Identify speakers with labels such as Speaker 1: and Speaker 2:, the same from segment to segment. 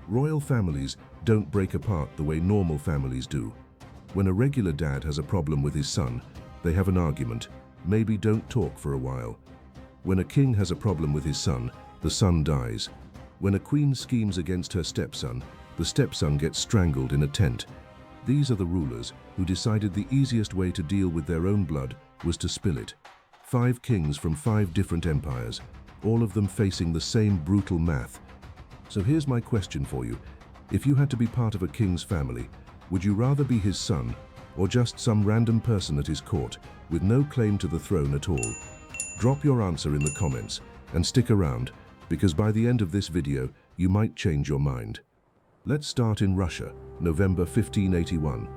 Speaker 1: Royal families don't break apart the way normal families do. When a regular dad has a problem with his son, they have an argument, maybe don't talk for a while. When a king has a problem with his son, the son dies. When a queen schemes against her stepson, the stepson gets strangled in a tent. These are the rulers who decided the easiest way to deal with their own blood was to spill it. 5 kings from 5 different empires, all of them facing the same brutal math. So here's my question for you. If you had to be part of a king's family, would you rather be his son or just some random person at his court with no claim to the throne at all? Drop your answer in the comments and stick around, because by the end of this video, you might change your mind. Let's start in Russia, November 1581.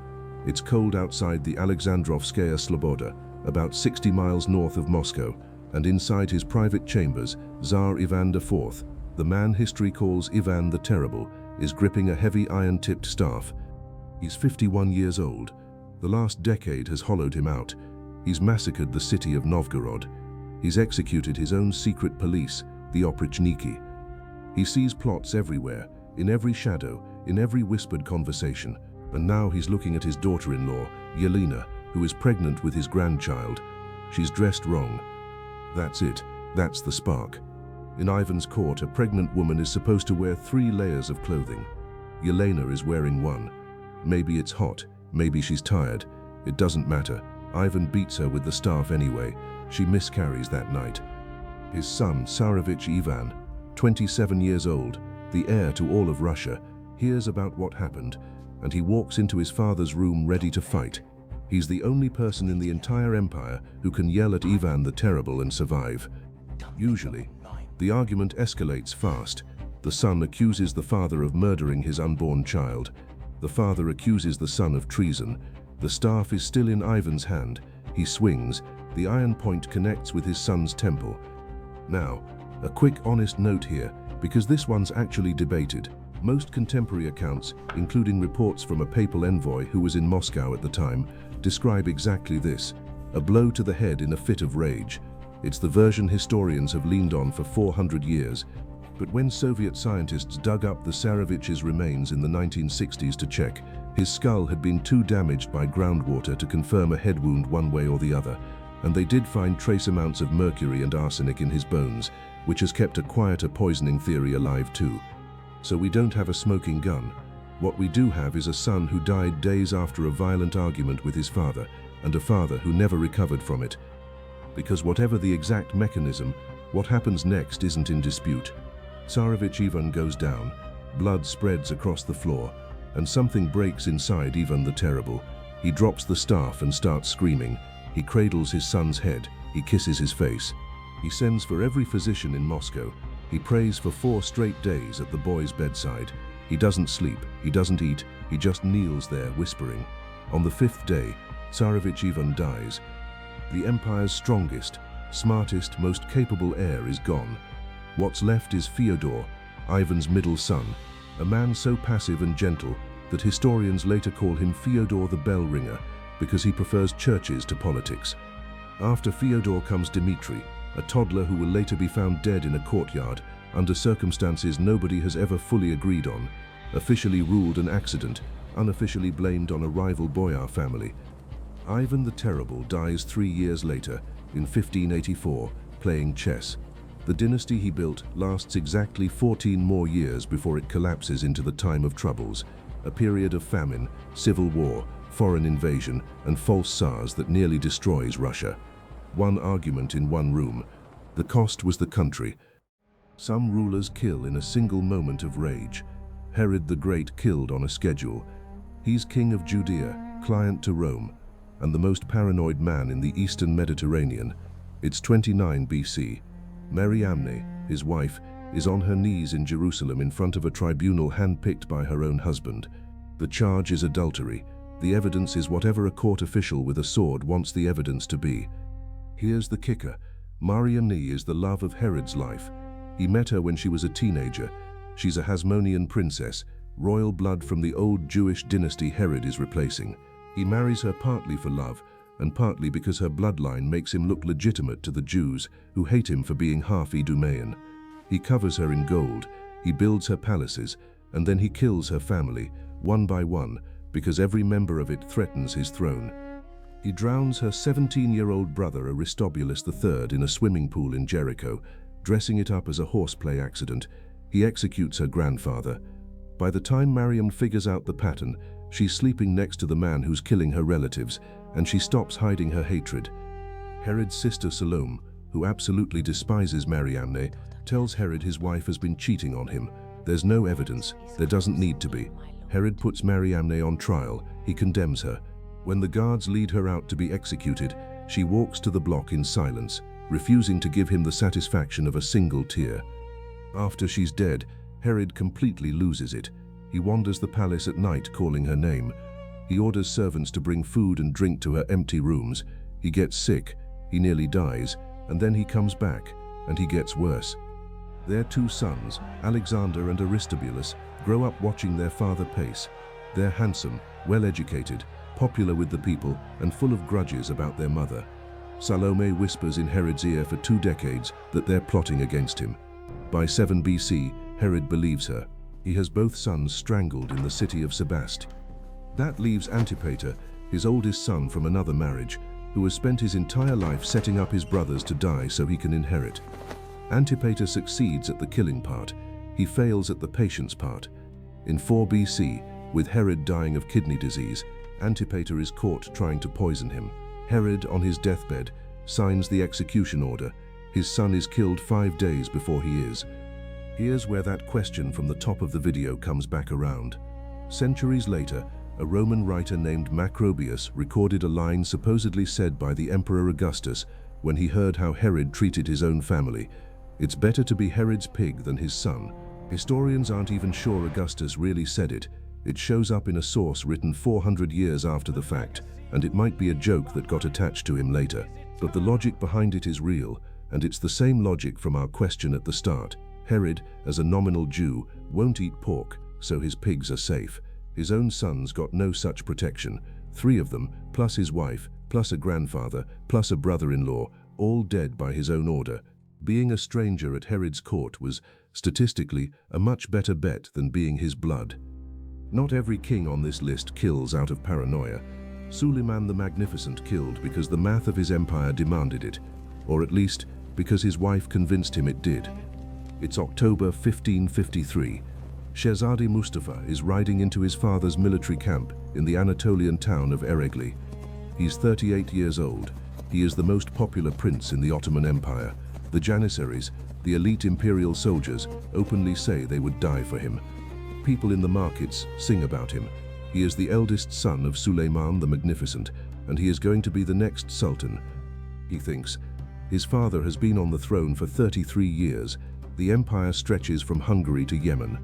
Speaker 1: It's cold outside the Alexandrovskaya Sloboda, about 60 miles north of Moscow, and inside his private chambers, Tsar Ivan IV, the man history calls Ivan the Terrible, is gripping a heavy iron-tipped staff. He's 51 years old. The last decade has hollowed him out. He's massacred the city of Novgorod. He's executed his own secret police, the Oprichniki. He sees plots everywhere, in every shadow, in every whispered conversation. And now he's looking at his daughter-in-law, Yelena, who is pregnant with his grandchild. She's dressed wrong. That's it. That's the spark. In Ivan's court, a pregnant woman is supposed to wear 3 layers of clothing. Yelena is wearing 1. Maybe it's hot, maybe she's tired. It doesn't matter. Ivan beats her with the staff anyway. She miscarries that night. His son, Tsarevich Ivan, 27 years old, the heir to all of Russia, hears about what happened, and he walks into his father's room ready to fight. He's the only person in the entire empire who can yell at Ivan the Terrible and survive. Usually, the argument escalates fast. The son accuses the father of murdering his unborn child. The father accuses the son of treason. The staff is still in Ivan's hand. He swings. The iron point connects with his son's temple. Now, a quick honest note here, because this one's actually debated. Most contemporary accounts, including reports from a papal envoy who was in Moscow at the time, describe exactly this: a blow to the head in a fit of rage. It's the version historians have leaned on for 400 years. But when Soviet scientists dug up the Tsarevich's remains in the 1960s to check, his skull had been too damaged by groundwater to confirm a head wound one way or the other, and they did find trace amounts of mercury and arsenic in his bones, which has kept a quieter poisoning theory alive too. So we don't have a smoking gun. What we do have is a son who died days after a violent argument with his father, and a father who never recovered from it. Because whatever the exact mechanism, what happens next isn't in dispute. Tsarevich Ivan goes down, blood spreads across the floor, and something breaks inside Ivan the Terrible. He drops the staff and starts screaming. He cradles his son's head. He kisses his face. He sends for every physician in Moscow. He prays for 4 straight days at the boy's bedside. He doesn't sleep, he doesn't eat, he just kneels there whispering. On the 5th day, Tsarevich Ivan dies. The empire's strongest, smartest, most capable heir is gone. What's left is Fyodor, Ivan's middle son, a man so passive and gentle that historians later call him Fyodor the bell ringer because he prefers churches to politics. After Fyodor comes Dmitri, a toddler who will later be found dead in a courtyard under circumstances nobody has ever fully agreed on, officially ruled an accident, unofficially blamed on a rival boyar family. Ivan the Terrible dies 3 years later, in 1584, playing chess. The dynasty he built lasts exactly 14 more years before it collapses into the time of troubles, a period of famine, civil war, foreign invasion, and false tsars that nearly destroys Russia. One argument in one room. The cost was the country. Some rulers kill in a single moment of rage. Herod the Great killed on a schedule. He's king of Judea, client to Rome, and the most paranoid man in the Eastern Mediterranean. It's 29 BC. Mariamne, his wife, is on her knees in Jerusalem in front of a tribunal handpicked by her own husband. The charge is adultery. The evidence is whatever a court official with a sword wants the evidence to be. Here's the kicker. Mariamne is the love of Herod's life. He met her when she was a teenager. She's a Hasmonean princess, royal blood from the old Jewish dynasty Herod is replacing. He marries her partly for love, and partly because her bloodline makes him look legitimate to the Jews, who hate him for being half Idumean. He covers her in gold, he builds her palaces, and then he kills her family, one by one, because every member of it threatens his throne. He drowns her 17-year-old brother Aristobulus III in a swimming pool in Jericho, dressing it up as a horseplay accident. He executes her grandfather. By the time Mariam figures out the pattern, she's sleeping next to the man who's killing her relatives, and she stops hiding her hatred. Herod's sister Salome, who absolutely despises Mariamne, tells Herod his wife has been cheating on him. There's no evidence. There doesn't need to be. Herod puts Mariamne on trial. He condemns her. When the guards lead her out to be executed, she walks to the block in silence, refusing to give him the satisfaction of a single tear. After she's dead, Herod completely loses it. He wanders the palace at night calling her name. He orders servants to bring food and drink to her empty rooms. He gets sick, he nearly dies, and then he comes back, and he gets worse. Their two sons, Alexander and Aristobulus, grow up watching their father pace. They're handsome, well-educated, popular with the people, and full of grudges about their mother. Salome whispers in Herod's ear for 2 decades that they're plotting against him. By 7 BC, Herod believes her. He has both sons strangled in the city of Sebaste. That leaves Antipater, his oldest son from another marriage, who has spent his entire life setting up his brothers to die so he can inherit. Antipater succeeds at the killing part. He fails at the patience part. In 4 BC, with Herod dying of kidney disease, Antipater is caught trying to poison him. Herod, on his deathbed, signs the execution order. His son is killed 5 days before he is. Here's where that question from the top of the video comes back around. Centuries later, a Roman writer named Macrobius recorded a line supposedly said by the Emperor Augustus when he heard how Herod treated his own family. It's better to be Herod's pig than his son. Historians aren't even sure Augustus really said it. It shows up in a source written 400 years after the fact, and it might be a joke that got attached to him later. But the logic behind it is real, and it's the same logic from our question at the start. Herod, as a nominal Jew, won't eat pork, so his pigs are safe. His own sons got no such protection. 3 of them, plus his wife, plus a grandfather, plus a brother-in-law, all dead by his own order. Being a stranger at Herod's court was, statistically, a much better bet than being his blood. Not every king on this list kills out of paranoia. Suleiman the Magnificent killed because the math of his empire demanded it, or at least because his wife convinced him it did. It's October 1553. Shehzadi Mustafa is riding into his father's military camp in the Anatolian town of Eregli. He's 38 years old. He is the most popular prince in the Ottoman Empire. The Janissaries, the elite imperial soldiers, openly say they would die for him. People in the markets sing about him. He is the eldest son of Suleiman the Magnificent, and he is going to be the next sultan. He thinks. His father has been on the throne for 33 years. The empire stretches from Hungary to Yemen.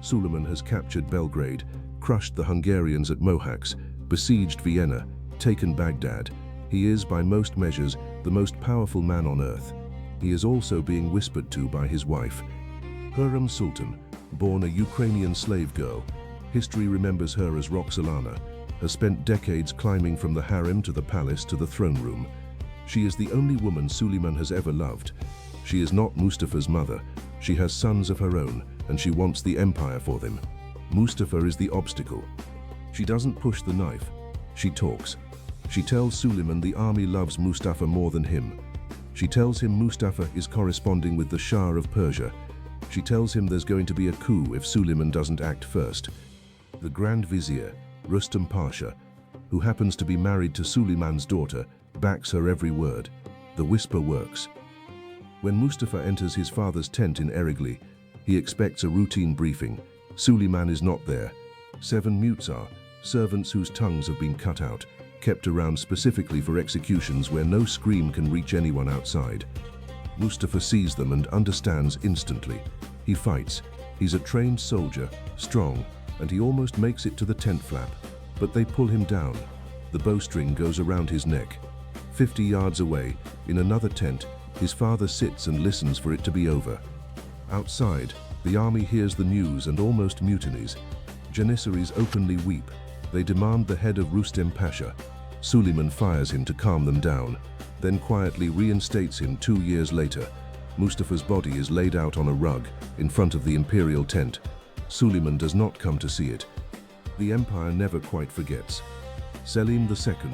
Speaker 1: Suleiman has captured Belgrade, crushed the Hungarians at Mohacs, besieged Vienna, taken Baghdad. He is, by most measures, the most powerful man on earth. He is also being whispered to by his wife. Hurrem Sultan, born a Ukrainian slave girl, history remembers her as Roxolana, has spent decades climbing from the harem to the palace to the throne room. She is the only woman Suleiman has ever loved. She is not Mustafa's mother. She has sons of her own, and she wants the empire for them. Mustafa is the obstacle. She doesn't push the knife. She talks. She tells Suleiman the army loves Mustafa more than him. She tells him Mustafa is corresponding with the Shah of Persia. She tells him there's going to be a coup if Suleiman doesn't act first. The Grand Vizier, Rustam Pasha, who happens to be married to Suleiman's daughter, backs her every word. The whisper works. When Mustafa enters his father's tent in Eregli, he expects a routine briefing. Suleiman is not there. 7 mutes are, servants whose tongues have been cut out, kept around specifically for executions where no scream can reach anyone outside. Mustafa sees them and understands instantly. He fights. He's a trained soldier, strong, and he almost makes it to the tent flap. But they pull him down. The bowstring goes around his neck. 50 yards away, in another tent, his father sits and listens for it to be over. Outside, the army hears the news and almost mutinies. Janissaries openly weep. They demand the head of Rustem Pasha. Suleiman fires him to calm them down, then quietly reinstates him 2 years later. Mustafa's body is laid out on a rug in front of the imperial tent. Suleiman does not come to see it. The empire never quite forgets. Selim II,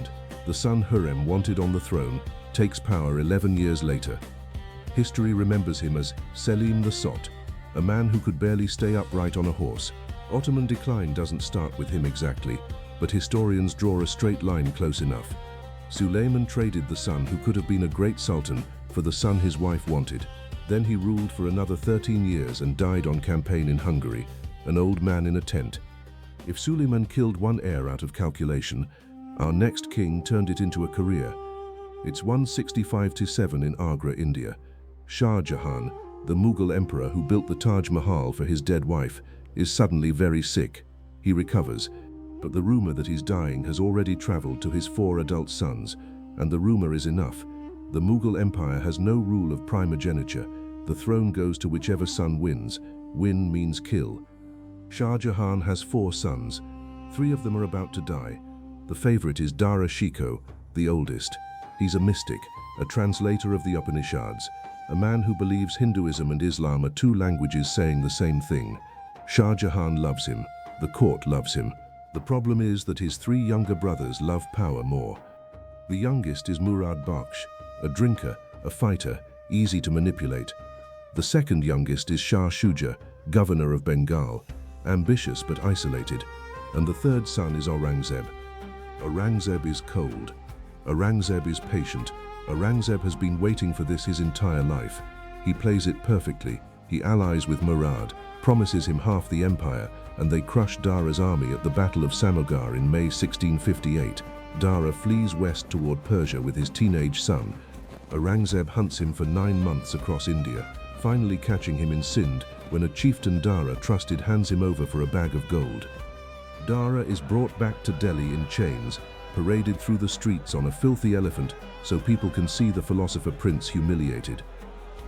Speaker 1: the son Hurrem wanted on the throne, takes power 11 years later. History remembers him as Selim the Sot, a man who could barely stay upright on a horse. Ottoman decline doesn't start with him exactly, but historians draw a straight line close enough. Suleiman traded the son who could have been a great sultan for the son his wife wanted. Then he ruled for another 13 years and died on campaign in Hungary, an old man in a tent. If Suleiman killed one heir out of calculation, our next king turned it into a career. It's 165-7 in Agra, India. Shah Jahan, the Mughal emperor who built the Taj Mahal for his dead wife, is suddenly very sick. He recovers, but the rumor that he's dying has already traveled to his 4 adult sons, and the rumor is enough. The Mughal Empire has no rule of primogeniture. The throne goes to whichever son wins. Win means kill. Shah Jahan has 4 sons. 3 of them are about to die. The favorite is Dara Shikoh, the oldest. He's a mystic, a translator of the Upanishads, a man who believes Hinduism and Islam are 2 languages saying the same thing. Shah Jahan loves him. The court loves him. The problem is that his 3 younger brothers love power more. The youngest is Murad Bakhsh, a drinker, a fighter, easy to manipulate. The second youngest is Shah Shuja, governor of Bengal, ambitious but isolated. And the third son is Aurangzeb. Aurangzeb is cold. Aurangzeb is patient. Aurangzeb has been waiting for this his entire life. He plays it perfectly. He allies with Murad, promises him half the empire, and they crush Dara's army at the Battle of Samogar in May 1658. Dara flees west toward Persia with his teenage son. Aurangzeb hunts him for 9 months across India, finally catching him in Sindh when a chieftain Dara trusted hands him over for a bag of gold. Dara is brought back to Delhi in chains, paraded through the streets on a filthy elephant so people can see the philosopher prince humiliated.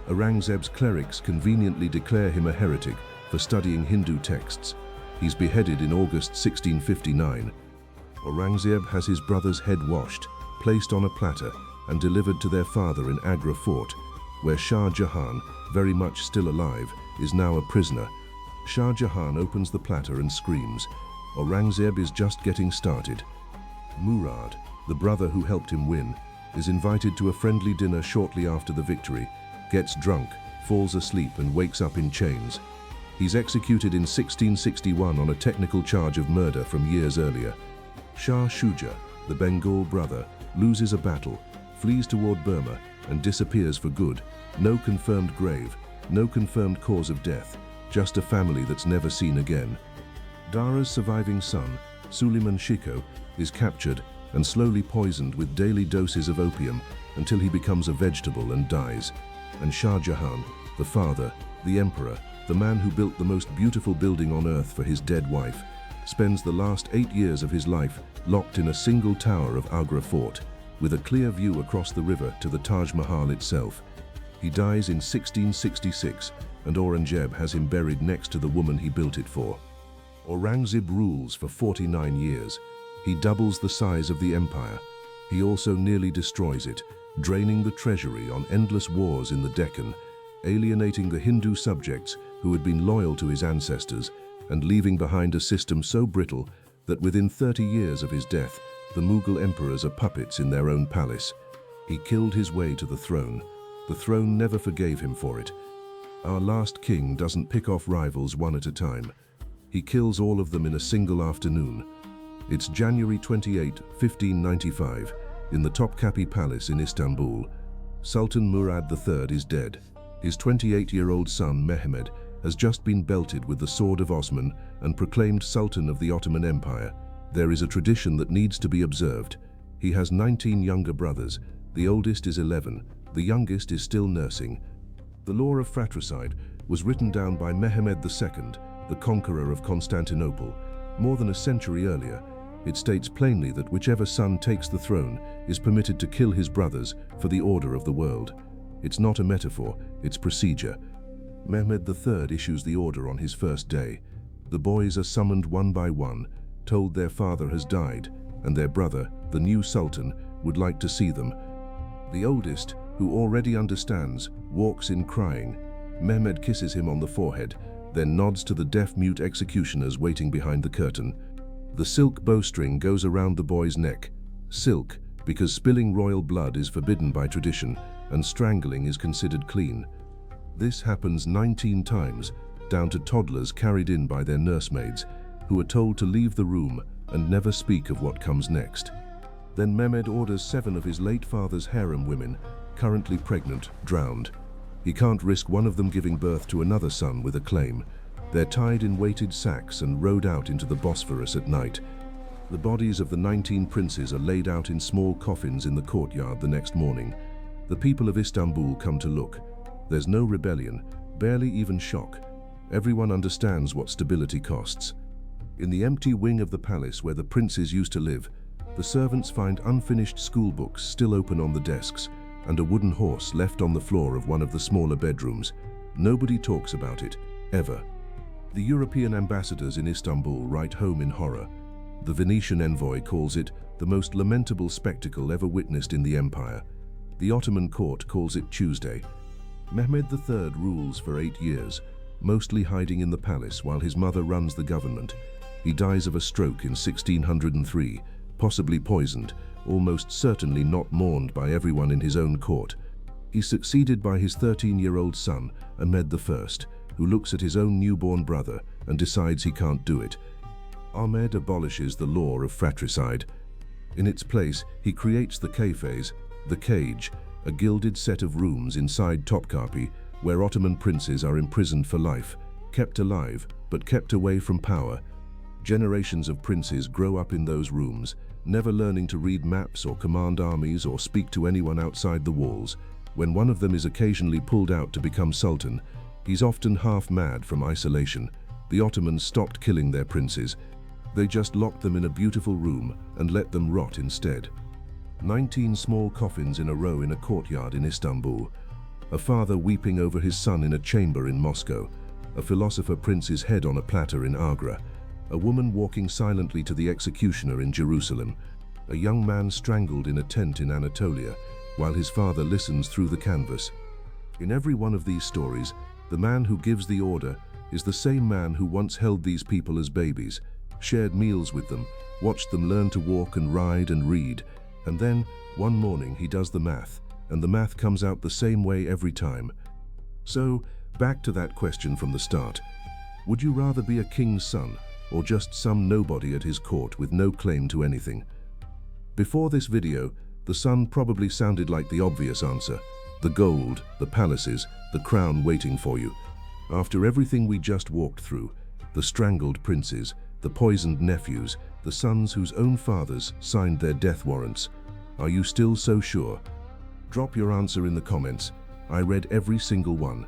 Speaker 1: Aurangzeb's clerics conveniently declare him a heretic for studying Hindu texts. He's beheaded in August 1659. Aurangzeb has his brother's head washed, placed on a platter, and delivered to their father in Agra fort, where Shah Jahan, very much still alive, is now a prisoner. Shah Jahan opens the platter and screams. Aurangzeb is just getting started. Murad, the brother who helped him win, is invited to a friendly dinner shortly after the victory, gets drunk, falls asleep and wakes up in chains. He's executed in 1661 on a technical charge of murder from years earlier. Shah Shuja, the Bengal brother, loses a battle, flees toward Burma, and disappears for good. No confirmed grave, no confirmed cause of death, just a family that's never seen again. Dara's surviving son, Suleiman Shikoh, is captured and slowly poisoned with daily doses of opium until he becomes a vegetable and dies. And Shah Jahan, the father, the emperor, the man who built the most beautiful building on earth for his dead wife, spends the last 8 years of his life locked in a single tower of Agra fort, with a clear view across the river to the Taj Mahal itself. He dies in 1666, and Aurangzeb has him buried next to the woman he built it for. Aurangzeb rules for 49 years. He doubles the size of the empire. He also nearly destroys it, draining the treasury on endless wars in the Deccan, alienating the Hindu subjects who had been loyal to his ancestors, and leaving behind a system so brittle that within 30 years of his death, the Mughal emperors are puppets in their own palace. He killed his way to the throne. The throne never forgave him for it. Our last king doesn't pick off rivals one at a time. He kills all of them in a single afternoon. It's January 28, 1595, in the Topkapi Palace in Istanbul. Sultan Murad III is dead. His 28-year-old son Mehmed has just been belted with the sword of Osman and proclaimed Sultan of the Ottoman Empire. There is a tradition that needs to be observed. He has 19 younger brothers. The oldest is 11. The youngest is still nursing. The law of fratricide was written down by Mehmed II, the conqueror of Constantinople, more than a century earlier. It states plainly that whichever son takes the throne is permitted to kill his brothers for the order of the world. It's not a metaphor, it's procedure. Mehmed III issues the order on his first day. The boys are summoned one by one, told their father has died, and their brother, the new sultan, would like to see them. The oldest, who already understands, walks in crying. Mehmed kisses him on the forehead, then nods to the deaf-mute executioners waiting behind the curtain. The silk bowstring goes around the boy's neck. Silk, because spilling royal blood is forbidden by tradition, and strangling is considered clean. This happens 19 times, down to toddlers carried in by their nursemaids, who are told to leave the room and never speak of what comes next. Then Mehmed orders 7 of his late father's harem women, currently pregnant, drowned. He can't risk one of them giving birth to another son with a claim. They're tied in weighted sacks and rowed out into the Bosphorus at night. The bodies of the 19 princes are laid out in small coffins in the courtyard the next morning. The people of Istanbul come to look. There's no rebellion, barely even shock. Everyone understands what stability costs. In the empty wing of the palace where the princes used to live, the servants find unfinished school books still open on the desks and a wooden horse left on the floor of one of the smaller bedrooms. Nobody talks about it, ever. The European ambassadors in Istanbul write home in horror. The Venetian envoy calls it the most lamentable spectacle ever witnessed in the empire. The Ottoman court calls it Tuesday. Mehmed III rules for 8 years, mostly hiding in the palace while his mother runs the government. He dies of a stroke in 1603, possibly poisoned, almost certainly not mourned by everyone in his own court. He's succeeded by his 13-year-old son, Mehmed I, who looks at his own newborn brother and decides he can't do it. Ahmed abolishes the law of fratricide. In its place, he creates the kafes, the cage, a gilded set of rooms inside Topkapi, where Ottoman princes are imprisoned for life, kept alive, but kept away from power. Generations of princes grow up in those rooms, never learning to read maps or command armies or speak to anyone outside the walls. When one of them is occasionally pulled out to become sultan, he's often half mad from isolation. The Ottomans stopped killing their princes. They just locked them in a beautiful room and let them rot instead. 19 small coffins in a row in a courtyard in Istanbul. A father weeping over his son in a chamber in Moscow. A philosopher prince's head on a platter in Agra. A woman walking silently to the executioner in Jerusalem. A young man strangled in a tent in Anatolia, while his father listens through the canvas. In every one of these stories, the man who gives the order is the same man who once held these people as babies, shared meals with them, watched them learn to walk and ride and read, and then, one morning, he does the math, and the math comes out the same way every time. So, back to that question from the start. Would you rather be a king's son, or just some nobody at his court with no claim to anything? Before this video, the son probably sounded like the obvious answer. The gold, the palaces, the crown waiting for you. After everything we just walked through, the strangled princes, the poisoned nephews, the sons whose own fathers signed their death warrants. Are you still so sure? Drop your answer in the comments. I read every single one.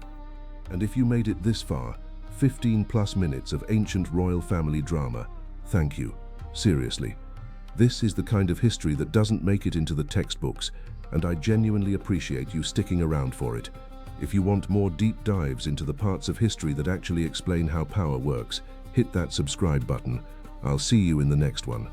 Speaker 1: And if you made it this far, 15+ minutes of ancient royal family drama, thank you. Seriously. This is the kind of history that doesn't make it into the textbooks, and I genuinely appreciate you sticking around for it. If you want more deep dives into the parts of history that actually explain how power works, hit that subscribe button. I'll see you in the next one.